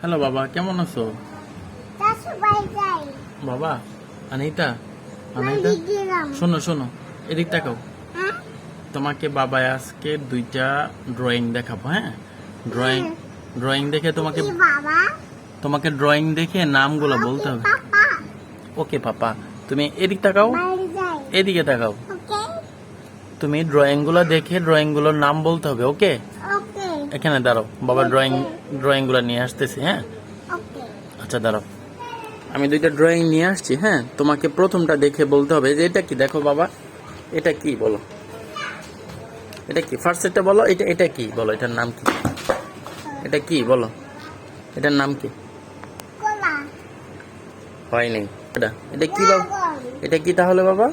Hello বাবা, কেমন আছো? বাবা, অনিতা, অনিতা, শোনো শোনো, এদিক তাকাও। তোমাকে বাবা আজকে দুইটা ড্রয়িং দেখাবো, হ্যাঁ? ড্রয়িং ড্রয়িং দেখে তোমাকে ড্রয়িং দেখে নামগুলো বলতে হবে। ওকে পাপা, তুমি এদিক তাকাও, এদিকে তাকাও। তুমি ড্রয়িং গুলো দেখে ড্রয়িং গুলোর নাম বলতে হবে, ওকে? এখানে দাঁড়াও, বাবা ড্রয়িং গুলো নিয়ে আসতেছি, হ্যাঁ? আচ্ছা দাঁড়াও, আমি দুইটা ড্রয়িং নিয়ে আসছি, হ্যাঁ? তোমাকে প্রথমটা দেখে বলতে হবে যে এটা কি। দেখো বাবা, এটা কি বলো, এটা কি? ফার্স্ট এটা বলো, এটা এটা কি বলো, এটার নাম কি? এটা কি বলো, এটার নাম কি? হয় নাই এটা, এটা কি বাবা? এটা কি তাহলে বাবা?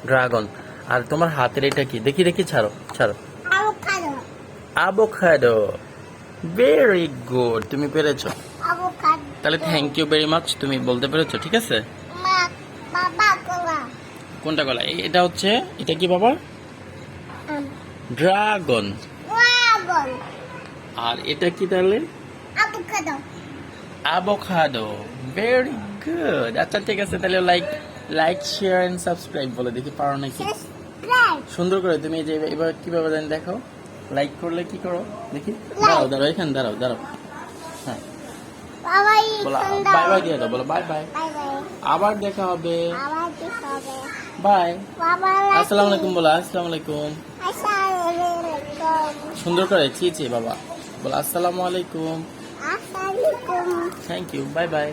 ড্রাগন। আর তোমার হাতের এটা কি? দেখি দেখি, ছাড়ো ছাড়ো। আভোকাডো। ভেরি গুড, তুমি পেরেছো। তাহলে থ্যাংক ইউ ভেরি মাচ, তুমি বলতে পেরেছো, ঠিক আছে? কোনটা গলা? এটা হচ্ছে, এটা কি বাবা? ড্রাগন। আর এটা কি তাহলে? আভোকাডো। Very good. আচ্ছা ঠিক আছে, তাহলে লাইক শেয়ার এন্ড সাবস্ক্রাইব বলে দেখি, পারো নাকি সুন্দর করে তুমি। যে এবার কিভাবে জানি দেখো, লাইক করলে কি করো দেখি। দাঁড়াও দাঁড়াও, এখানে দাঁড়াও দাঁড়াও, হ্যাঁ বলো বাই বাই দিয়ে দাও, বলো বাই বাই, আবার দেখা হবে, বাই, আসসালামু আলাইকুম বলো, আসসালামু আলাইকুম সুন্দর করে, ছি ছি বাবা, বলো আসসালামু আলাইকুম, থ্যাংক ইউ, বাই বাই।